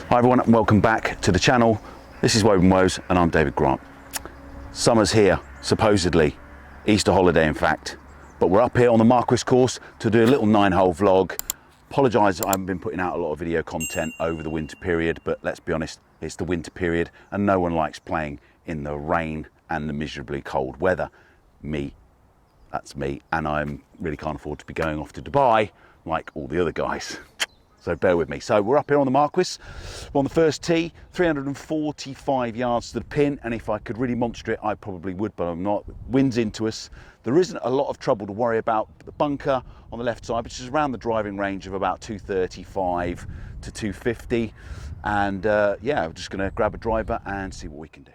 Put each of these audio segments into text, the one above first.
Hi everyone, and welcome back to the channel. This is Woburn Woes and I'm David Grant. Summer's here, supposedly. Easter holiday in fact. But we're up here on the Marquess course to do a little 9-hole vlog. Apologise I haven't been putting out a lot of video content over the winter period, but let's be honest, it's the winter period and no one likes playing in the rain and the miserably cold weather. That's me, and I really can't afford to be going off to Dubai like all the other guys. So bear with me. So we're up here on the Marquess. We're on the first tee, 345 yards to the pin, and if I could really monster it, I probably would, but I'm not. Wind's into us. There isn't a lot of trouble to worry about. The bunker on the left side, which is around the driving range of about 235 to 250. And yeah, I'm just gonna grab a driver and see what we can do.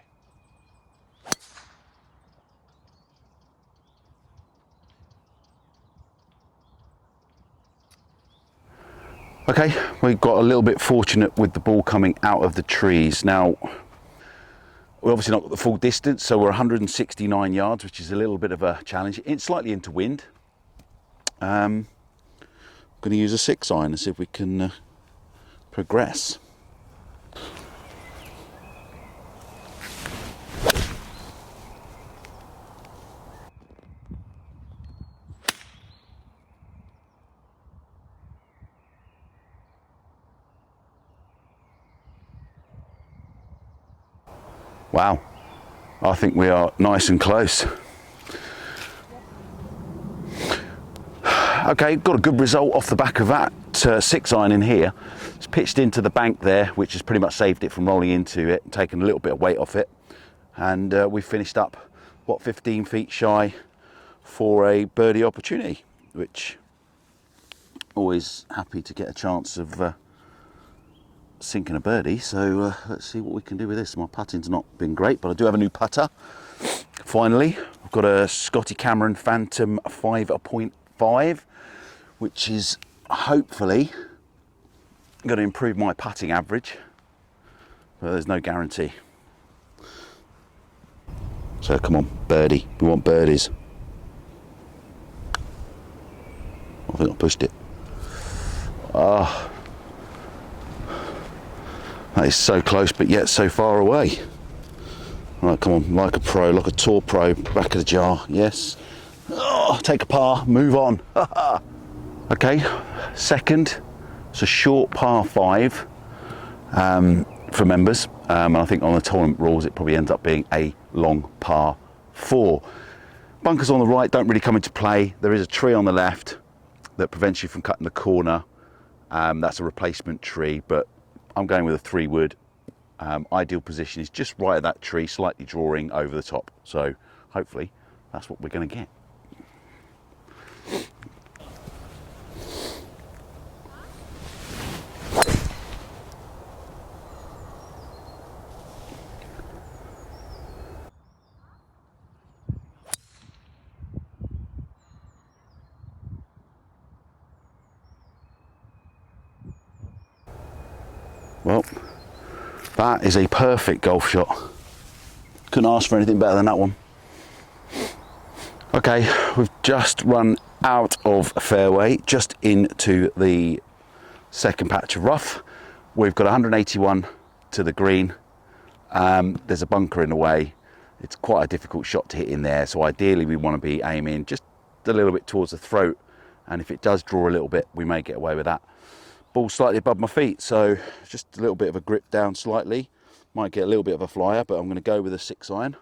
Okay, we got a little bit fortunate with the ball coming out of the trees. Now, we're obviously not got the full distance, so we're 169 yards, which is a little bit of a challenge. It's slightly into wind. I'm going to use a 6-iron and see if we can progress. Wow, I think we are nice and close. Okay, got a good result off the back of that 6-iron in here. It's pitched into the bank there, which has pretty much saved it from rolling into it, taken a little bit of weight off it. And we finished up, what, 15 feet shy for a birdie opportunity, which always happy to get a chance of sinking a birdie. So let's see what we can do with this. My putting's not been great, but I do have a new putter. Finally, I've got a Scotty Cameron Phantom 5.5, which is hopefully going to improve my putting average, but there's no guarantee. So come on, birdie. We want birdies. I think I pushed it. Ah. That is so close, but yet so far away. Right, come on, like a pro, like a tour pro, back of the jar, yes. Oh, take a par, move on. Okay, second, it's a short par 5 for members. And I think on the tournament rules, it probably ends up being a long par 4. Bunkers on the right don't really come into play. There is a tree on the left that prevents you from cutting the corner. That's a replacement tree, but I'm going with a 3-wood. Ideal position is just right at that tree, slightly drawing over the top. So hopefully that's what we're going to get. Well, that is a perfect golf shot. Couldn't ask for anything better than that one. Okay, we've just run out of fairway, just into the second patch of rough. We've got 181 to the green. There's a bunker in the way. It's quite a difficult shot to hit in there, so ideally we want to be aiming just a little bit towards the throat, and if it does draw a little bit, we may get away with that. Ball slightly above my feet, so just a little bit of a grip down slightly. Might get a little bit of a flyer, but I'm going to go with a 6-iron.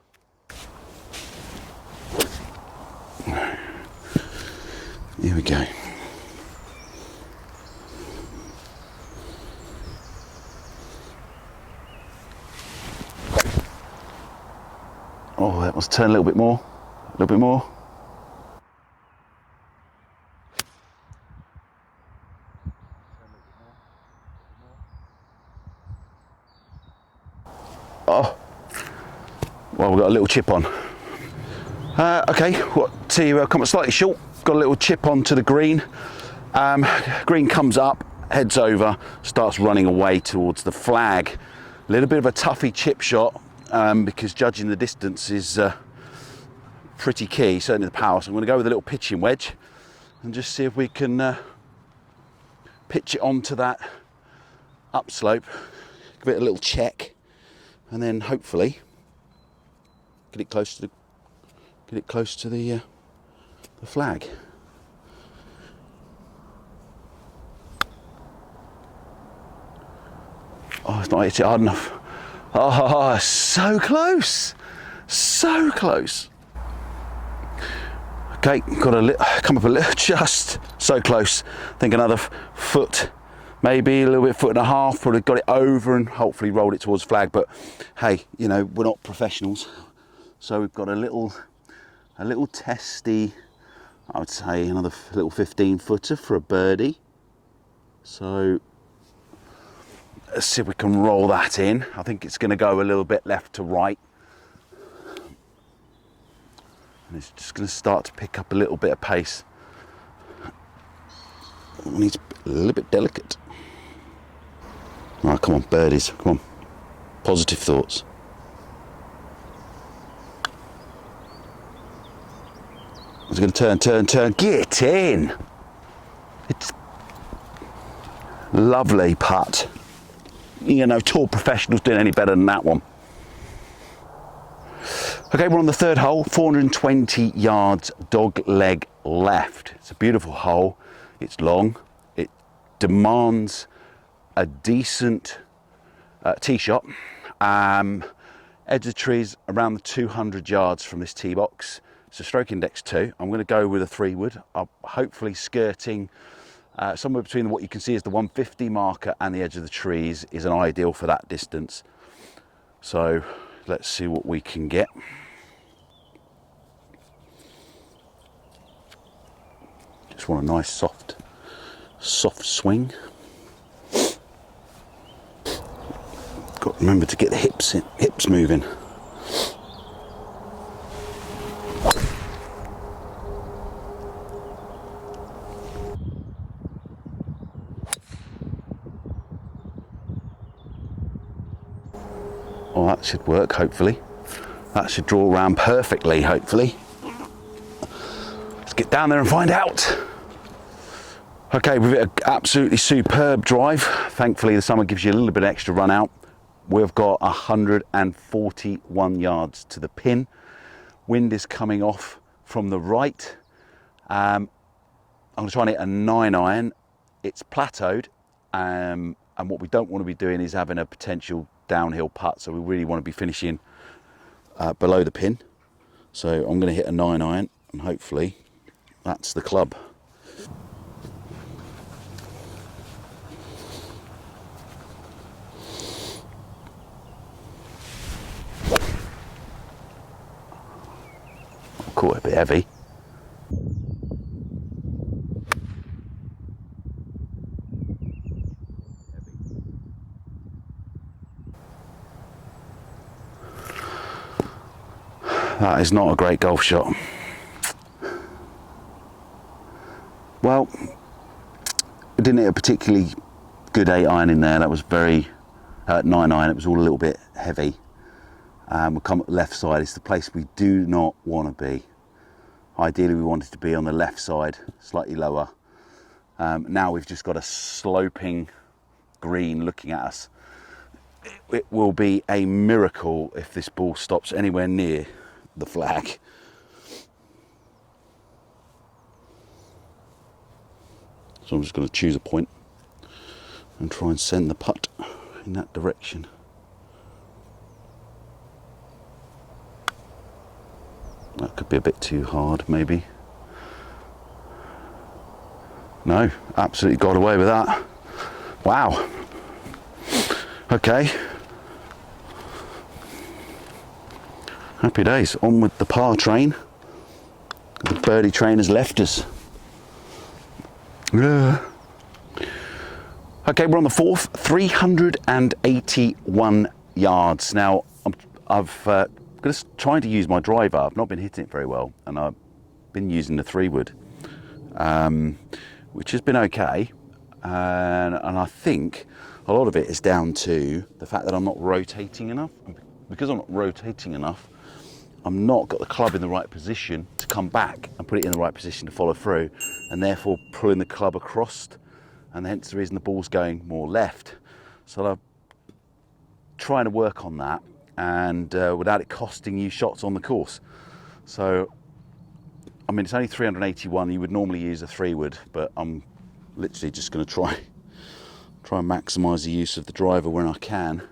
Here we go. Oh, that must turn a little bit more. A little bit more. Oh, well, we've got a little chip on. Okay, to come up slightly short, got a little chip on to the green. Green comes up, heads over, starts running away towards the flag. A little bit of a toughy chip shot because judging the distance is pretty key, certainly the power. So I'm going to go with a little pitching wedge and just see if we can pitch it onto that upslope. give it a little check, and then hopefully get it close to the flag. Oh, it's not hit it hard enough. Oh, so close, so close. Okay, got to come up a little, just so close. I think another foot, maybe a little bit, foot and a half, probably got it over and hopefully rolled it towards flag. But hey, you know, we're not professionals. So we've got a little testy, I would say another little 15 footer for a birdie. So let's see if we can roll that in. I think it's going to go a little bit left to right. And it's just going to start to pick up a little bit of pace. It needs a little bit delicate. All right, come on, birdies, come on. Positive thoughts. It's going to turn. Get in! It's lovely putt. You know, tour professionals doing any better than that one. Okay, we're on the third hole, 420 yards, dog leg left. It's a beautiful hole. It's long. It demands a decent tee shot. Edge of the trees around the 200 yards from this tee box. It's a stroke index 2. I'm going to go with a 3-wood. I'm hopefully skirting somewhere between what you can see as the 150 marker and the edge of the trees is an ideal for that distance. So let's see what we can get. Just want a nice soft swing. Got to remember to get the hips moving. Oh, that should work, hopefully. That should draw around perfectly, hopefully. Let's get down there and find out. Okay, we've hit an absolutely superb drive. Thankfully, the summer gives you a little bit extra run out. We've got 141 yards to the pin. Wind is coming off from the right. I'm going to try and hit a 9-iron. It's plateaued, and what we don't want to be doing is having a potential downhill putt, so we really want to be finishing below the pin. So I'm going to hit a 9-iron, and hopefully that's the club. Caught it a bit heavy. That is not a great golf shot. Well, we didn't hit a particularly good 8-iron in there. That was very 9-iron. It was all a little bit heavy. We'll come up the left side. It's the place we do not want to be. Ideally, we wanted to be on the left side, slightly lower. Now we've just got a sloping green looking at us. It will be a miracle if this ball stops anywhere near the flag. So I'm just going to choose a point and try and send the putt in that direction. That could be a bit too hard, maybe. No, absolutely got away with that. Wow. Okay. Happy days. On with the par train. The birdie train has left us. Yeah. Okay, we're on the fourth, 381 yards. Now, I've just trying to use my driver. I've not been hitting it very well, and I've been using the 3-wood, which has been okay. And I think a lot of it is down to the fact that I'm not rotating enough. Because I'm not rotating enough, I'm not got the club in the right position to come back and put it in the right position to follow through, and therefore pulling the club across, and hence the reason the ball's going more left. So I've trying to work on that, and without it costing you shots on the course. So, I mean, it's only 381. You would normally use a 3-wood, but I'm literally just going to try and maximise the use of the driver when I can.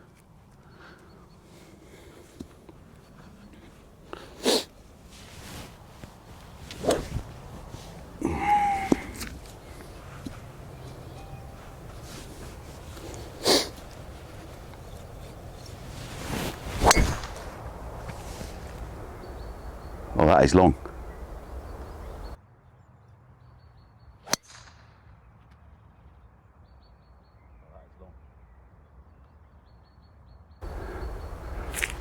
Oh, that is long.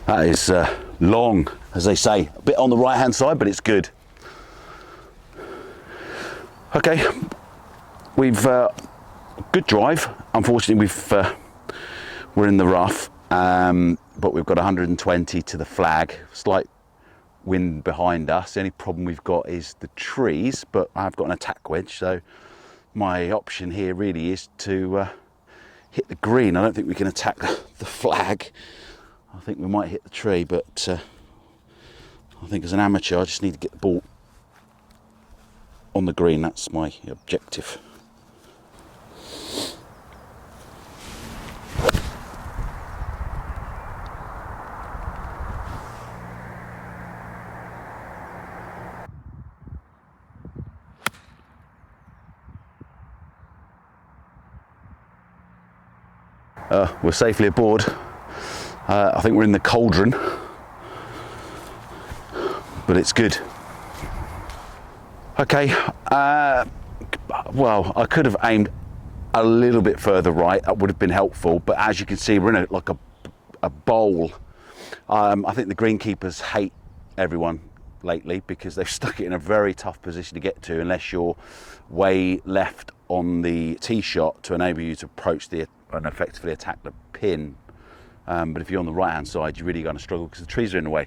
That is long, as they say. A bit on the right hand side, but it's good. Okay, we've good drive. Unfortunately, we're in the rough, but we've got 120 to the flag. Slight wind behind us. The only problem we've got is the trees, but I've got an attack wedge, so my option here really is to hit the green. I don't think we can attack the flag. I think we might hit the tree, but I think as an amateur I just need to get the ball on the green. That's my objective. We're safely aboard. I think we're in the cauldron, but it's good. Okay, well, I could have aimed a little bit further right. That would have been helpful, but as you can see, we're in a bowl. I think the greenkeepers hate everyone lately because they've stuck it in a very tough position to get to unless you're way left on the tee shot to enable you to approach and effectively attack the pin. But if you're on the right hand side, you're really going to struggle because the trees are in the way.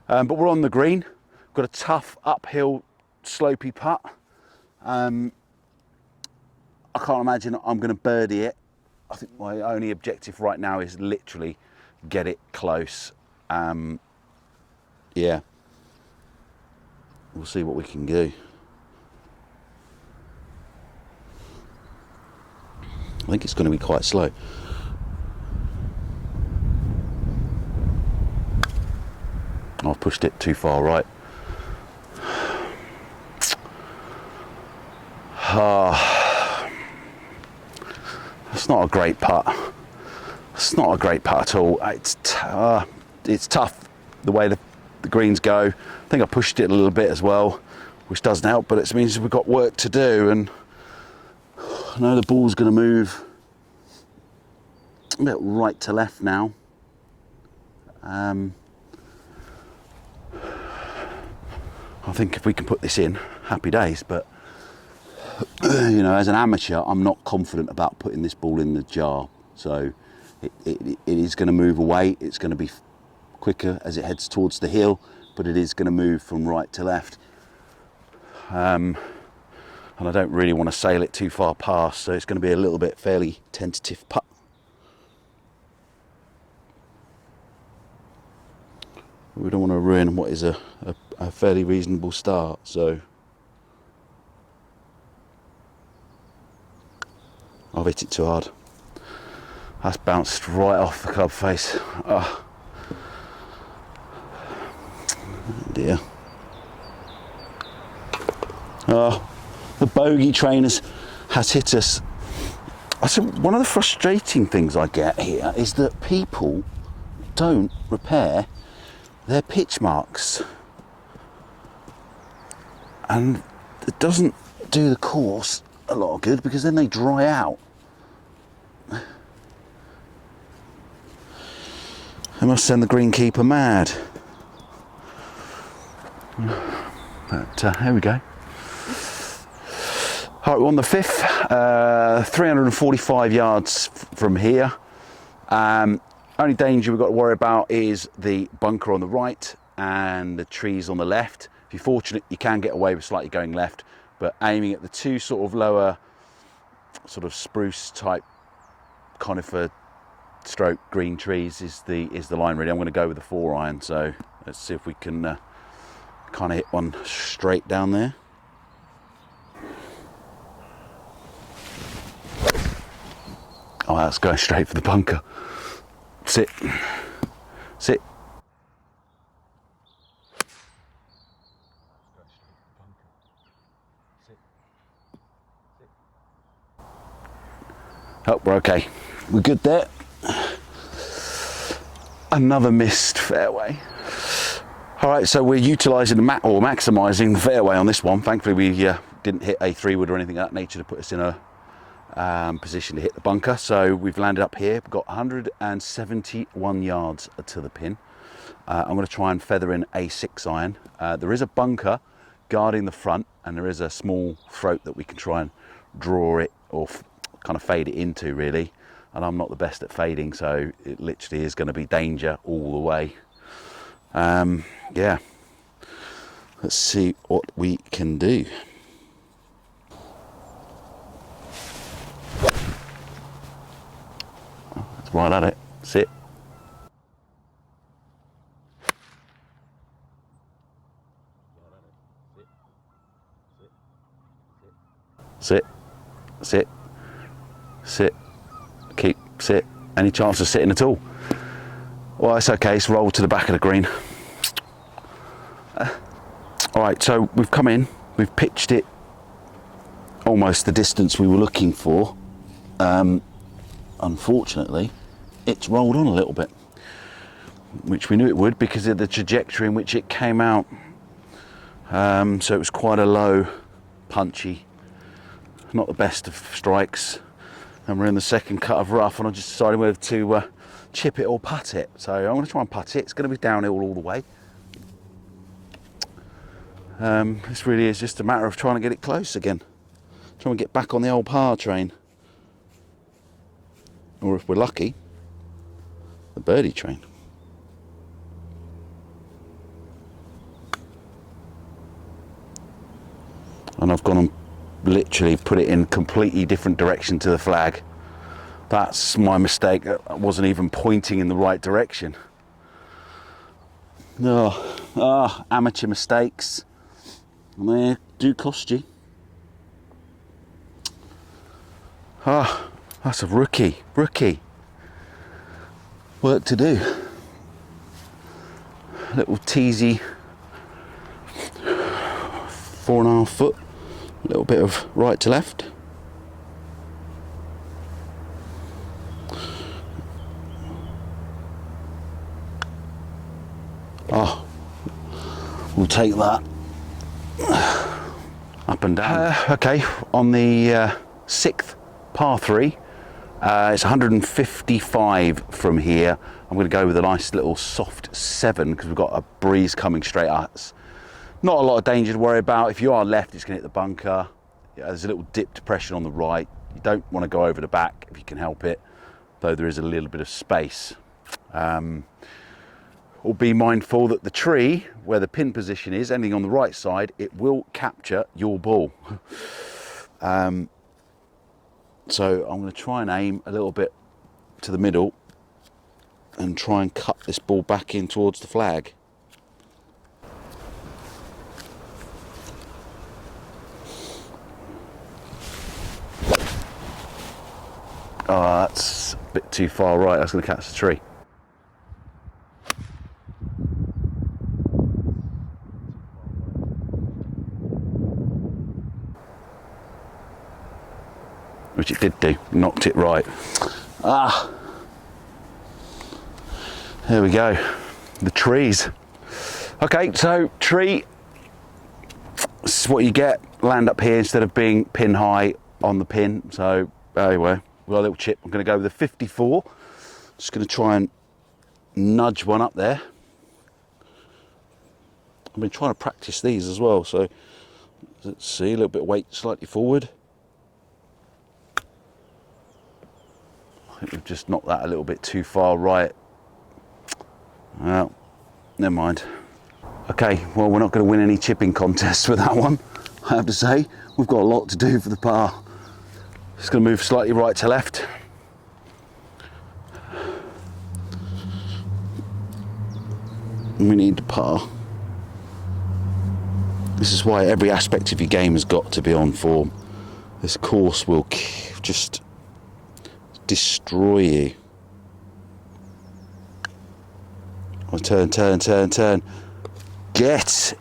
But we're on the green. Got a tough uphill slopey putt. I can't imagine I'm going to birdie it. I think my only objective right now is literally get it close. Yeah, we'll see what we can do. I think it's going to be quite slow. I've pushed it too far right. It's not a great putt. It's not a great putt at all. It's tough the way the greens go. I think I pushed it a little bit as well, which doesn't help, but it means we've got work to do, and I know the ball's going to move a bit right to left now. I think if we can put this in, happy days, but you know, as an amateur, I'm not confident about putting this ball in the jar. So it is going to move away. It's going to be quicker as it heads towards the hill, but it is going to move from right to left. And I don't really want to sail it too far past, so it's going to be a little bit fairly tentative putt. We don't want to ruin what is a fairly reasonable start, so I've hit it too hard. That's bounced right off the club face. Oh dear. Oh, the bogey trainers has hit us. I said one of the frustrating things I get here is that people don't repair their pitch marks, and it doesn't do the course a lot of good because then they dry out. They must send the greenkeeper mad. But here we go. All right, we're on the fifth, 345 yards from here. Only danger we've got to worry about is the bunker on the right and the trees on the left. If you're fortunate, you can get away with slightly going left, but aiming at the two sort of lower, sort of spruce type conifer stroke green trees is the line really. I'm going to go with the 4 iron, so let's see if we can kind of hit one straight down there. Oh, that's going straight for the bunker. Sit. Sit. Oh, we're okay. We're good there. Another missed fairway. All right, so we're utilising or maximising the fairway on this one. Thankfully, we didn't hit a 3-wood or anything of that nature to put us in a position to hit the bunker. So we've landed up here. We've got 171 yards to the pin. I'm going to try and feather in a 6 iron. There is a bunker guarding the front, and there is a small throat that we can try and draw it or kind of fade it into really. And I'm not the best at fading, so it literally is going to be danger all the way. Yeah, let's see what we can do. That's right at it. Sit. Sit. Sit. Sit. Keep. Sit. Any chance of sitting at all? Well, it's okay. It's rolled to the back of the green. All right, so we've come in. We've pitched it almost the distance we were looking for. Unfortunately, it's rolled on a little bit, which we knew it would because of the trajectory in which it came out. So it was quite a low, punchy, not the best of strikes. And we're in the second cut of rough, and I just decided whether to chip it or putt it. So I'm going to try and putt it. It's going to be downhill all the way. This really is just a matter of trying to get it close again. Trying to get back on the old par train. Or if we're lucky, the birdie train. And I've gone and literally put it in completely different direction to the flag. That's my mistake. I wasn't even pointing in the right direction. Oh, amateur mistakes. And they do cost you. Ah, that's a rookie. Work to do. Little teasy 4.5 foot. A little bit of right to left. Oh, we'll take that. Up and down. Okay, on the 6th par 3, it's 155 from here. I'm going to go with a nice little soft 7 because we've got a breeze coming straight at us. Not a lot of danger to worry about. If you are left, it's going to hit the bunker. Yeah, there's a little dip depression on the right. You don't want to go over the back if you can help it, though there is a little bit of space. Or be mindful that the tree, where the pin position is, anything on the right side, it will capture your ball. So I'm going to try and aim a little bit to the middle and try and cut this ball back in towards the flag. Oh, that's a bit too far right. That's going to catch the tree. Which it did do. Knocked it right. Ah. There we go. The trees. Okay, so tree. This is what you get. Land up here instead of being pin high on the pin. So anyway. We've got a little chip. I'm going to go with a 54. Just going to try and nudge one up there. I've been trying to practice these as well. So let's see, a little bit of weight slightly forward. I think we've just knocked that a little bit too far right. Well, never mind. Okay, well, we're not going to win any chipping contests with that one, I have to say. We've got a lot to do for the par. Just going to move slightly right to left. We need the par. This is why every aspect of your game has got to be on form. This course will just destroy you. Oh, turn. Get.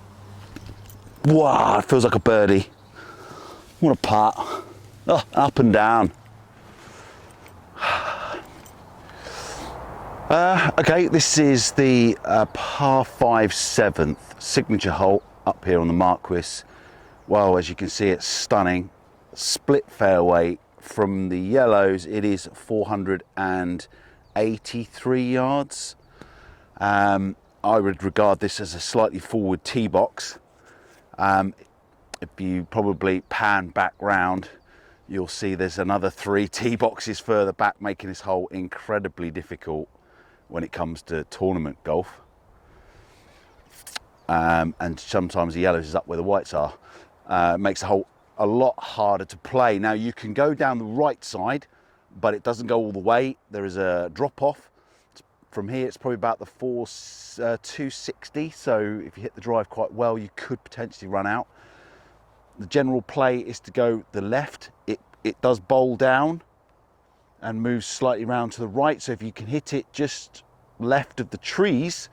Wow, it feels like a birdie. What a putt. Oh, up and down. Okay, this is the par 5 7th signature hole up here on the Marquess. Well, as you can see, it's stunning. Split fairway from the yellows. It is 483 yards. I would regard this as a slightly forward tee box. If you probably pan back round, you'll see there's another 3 tee boxes further back, making this hole incredibly difficult when it comes to tournament golf. And sometimes the yellows is up where the whites are. It makes the hole a lot harder to play. Now you can go down the right side, but it doesn't go all the way. There is a drop off. From here it's probably about the 260, so if you hit the drive quite well, you could potentially run out. The general play is to go the left. It does bowl down and moves slightly round to the right, so if you can hit it just left of the trees,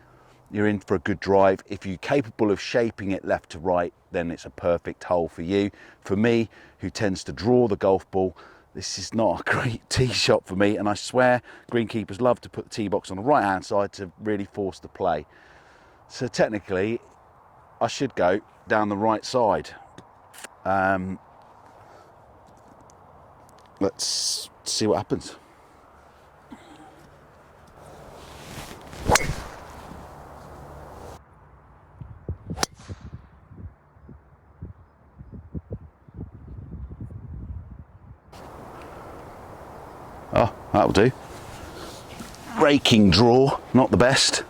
you're in for a good drive. If you're capable of shaping it left to right, then it's a perfect hole for you. For me, who tends to draw the golf ball, this is not a great tee shot for me, and I swear greenkeepers love to put the tee box on the right hand side to really force the play. So technically I should go down the right side. Let's see what happens. Oh, that'll do. Raking draw, not the best.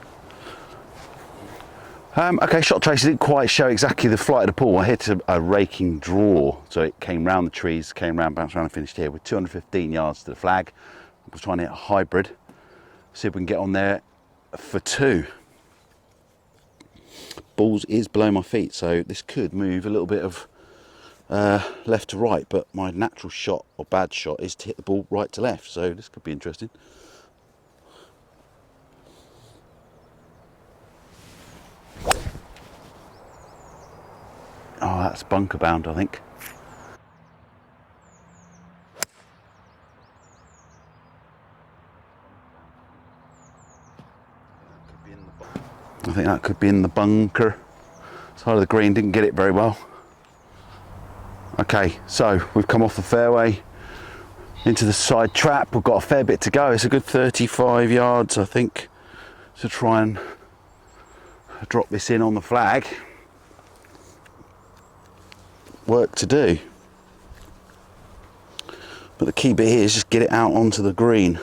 Okay, shot tracer didn't quite show exactly the flight of the ball. I hit a raking draw, so it came round the trees, came round, bounced around and finished here with 215 yards to the flag. I was trying to hit a hybrid, see if we can get on there for 2. Balls is below my feet, so this could move a little bit of left to right, but my natural shot or bad shot is to hit the ball right to left, so this could be interesting. Oh, that's bunker bound, I think. I think that could be in the bunker. Side of the green, didn't get it very well. Okay, so we've come off the fairway into the side trap. We've got a fair bit to go. It's a good 35 yards, I think, to try and drop this in on the flag. Work to do. But the key bit here is just get it out onto the green.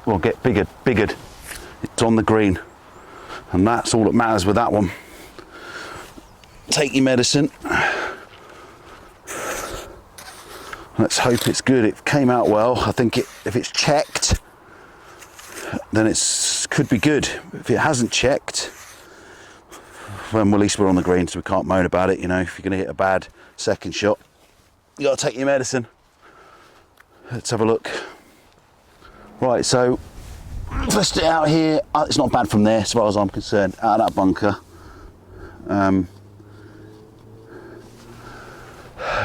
Well, get bigger. It's on the green. And that's all that matters with that one. Take your medicine. Let's hope it's good. It came out well. I think if it's checked, then it could be good. If it hasn't checked, well, at least we're on the green, so we can't moan about it. You know, if you're going to hit a bad second shot, you got to take your medicine. Let's have a look. Right, so let's get out here. It's not bad from there, as far as I'm concerned. Out of that bunker.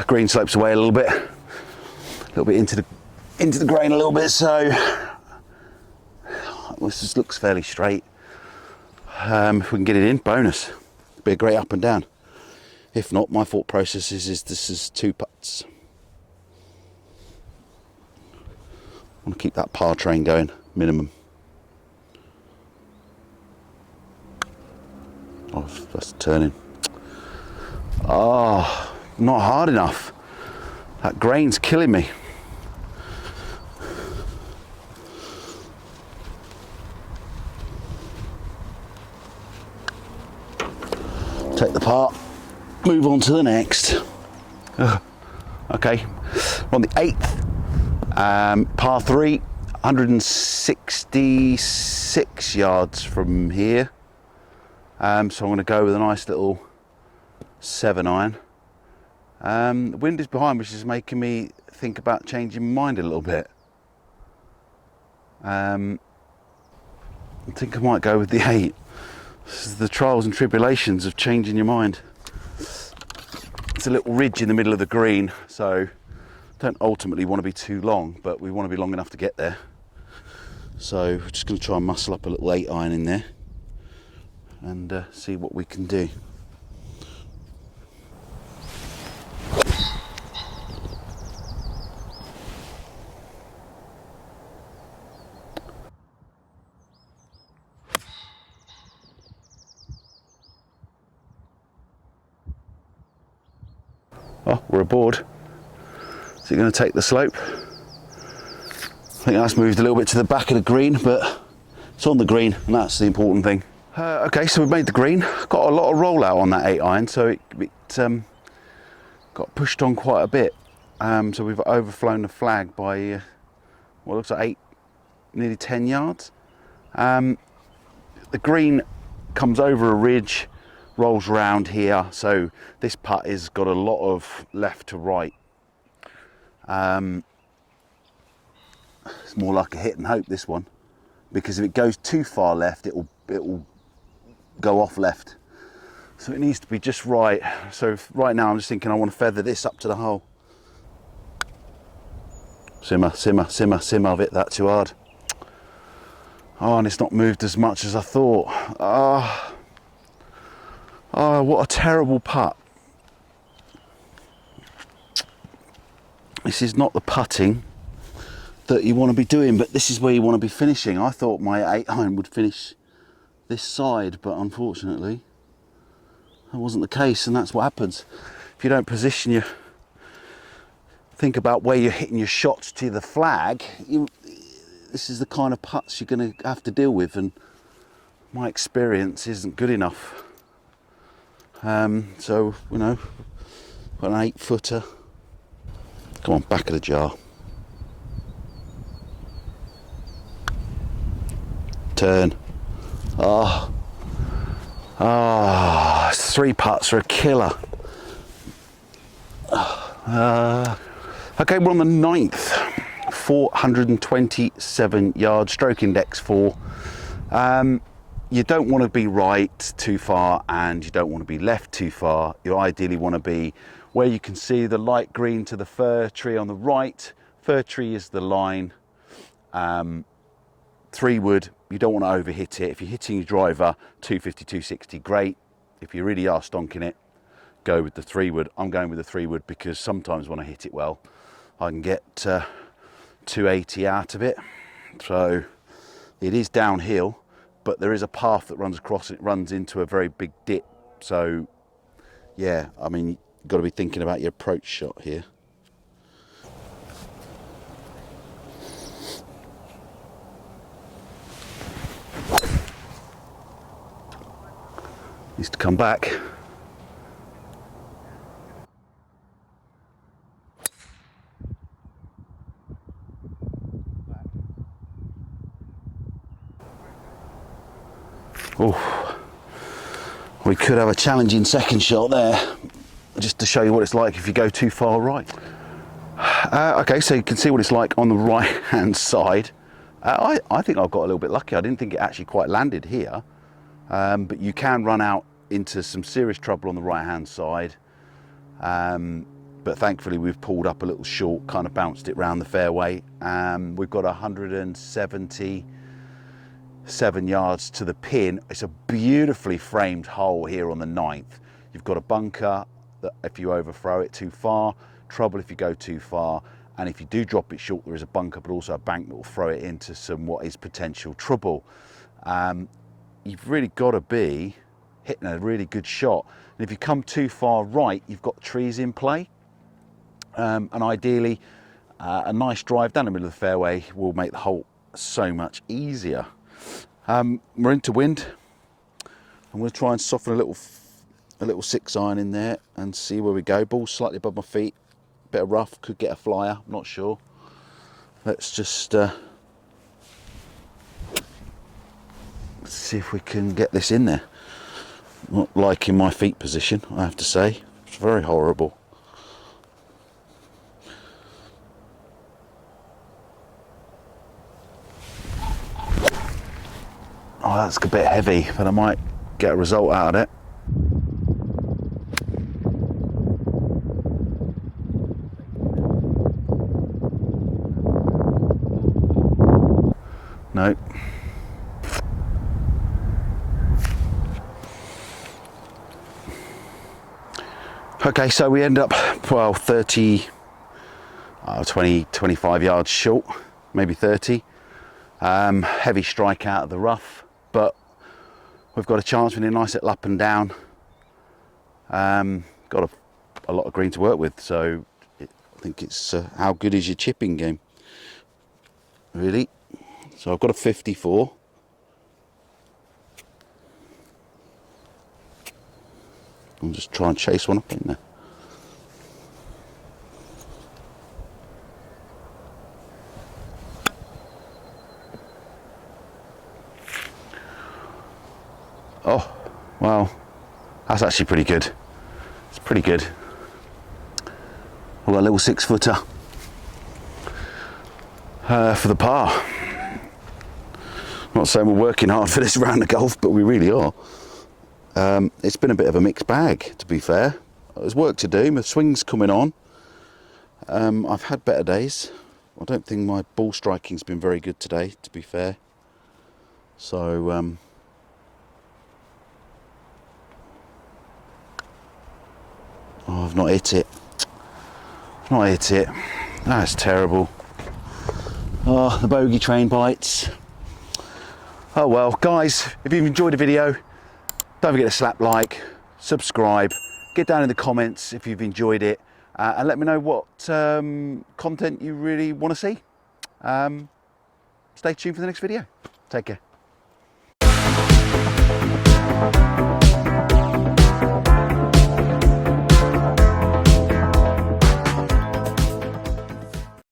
Green slopes away a little bit into the grain a little bit. So this just looks fairly straight. If we can get it in, bonus. Be a great up and down. If not, my thought process is this is 2 putts. I want to keep that par train going, minimum. Oh, that's turning. Oh, not hard enough. That grain's killing me. Take the par, move on to the next. Okay, we're on the 8th, par 3. 166 yards from here. So I'm going to go with a nice little 7-iron. The wind is behind, which is making me think about changing my mind a little bit. I think I might go with the 8. This is the trials and tribulations of changing your mind. It's a little ridge in the middle of the green, so don't ultimately want to be too long, but we want to be long enough to get there. So we're just going to try and muscle up a little 8-iron in there and see what we can do. Oh, we're aboard. Is it going to take the slope? I think that's moved a little bit to the back of the green, but it's on the green, and that's the important thing. Okay, so we've made the green. Got a lot of rollout on that 8-iron, so it got pushed on quite a bit. So we've overflown the flag by what looks like nearly 10 yards. The green comes over a ridge, rolls round here, so this putt has got a lot of left to right. It's more like a hit and hope, this one, because if it goes too far left, it will go off left. So it needs to be just right. So right now I'm just thinking I want to feather this up to the hole. Simmer, simmer, simmer, simmer. I've hit that too hard. Oh, and it's not moved as much as I thought. Oh, what a terrible putt. This is not the putting that you want to be doing, but this is where you want to be finishing. I thought my 8-iron would finish this side, but unfortunately that wasn't the case, and that's what happens if you don't position your, think about where you're hitting your shots to the flag. This is the kind of putts you're going to have to deal with, and my experience isn't good enough. So, you know, got an 8-footer. Come on, back of the jar. Turn. Oh, 3 putts are a killer. Okay, we're on the 9th. 427 yards, stroke index 4. You don't want to be right too far, and you don't want to be left too far. You ideally want to be where you can see the light green to the fir tree on the right. Fir tree is the line. 3-wood, you don't want to overhit it. If you're hitting your driver 250, 260, great. If you really are stonking it, go with the 3-wood. I'm going with the 3-wood because sometimes when I hit it well, I can get 280 out of it. So it is downhill, but there is a path that runs across it, runs into a very big dip. So yeah, I mean, you've got to be thinking about your approach shot here. Needs to come back. Oh, we could have a challenging second shot there, just to show you what it's like if you go too far right. Okay, so you can see what it's like on the right hand side. I think I've got a little bit lucky. I didn't think it actually quite landed here, but you can run out into some serious trouble on the right hand side. But thankfully we've pulled up a little short, kind of bounced it round the fairway. We've got 177 yards to the pin. It's a beautifully framed hole here on the 9th. You've got a bunker that if you overthrow it too far, trouble if you go too far, and if you do drop it short, there is a bunker, but also a bank that will throw it into some what is potential trouble. You've really got to be hitting a really good shot. And if you come too far right, you've got trees in play. And ideally, a nice drive down the middle of the fairway will make the hole so much easier. We're into wind. I'm going to try and soften a little 6-iron in there and see where we go. Ball slightly above my feet. Bit of rough, could get a flyer, I'm not sure. Let's just Let's see if we can get this in there. Not liking my feet position, I have to say. It's very horrible. Oh, that's a bit heavy, but I might get a result out of it. No. Okay, so we end up, well, 30, 20, 25 yards short, maybe 30. Heavy strike out of the rough, but we've got a chance with a nice little up and down. Got a lot of green to work with, so I think it's how good is your chipping game, really. So I've got a 54. I'll just try and chase one up in there. Oh, well, that's actually pretty good. It's pretty good. I've got a little 6-footer for the par. I'm not saying we're working hard for this round of golf, but we really are. It's been a bit of a mixed bag, to be fair. There's work to do. My swing's coming on. I've had better days. I don't think my ball striking's been very good today, to be fair. So, oh, I've not hit it. I've not hit it. That's terrible. Oh, the bogey train bites. Oh well, guys, if you've enjoyed the video, don't forget to slap like, subscribe, get down in the comments if you've enjoyed it, and let me know what content you really want to see. Stay tuned for the next video. Take care.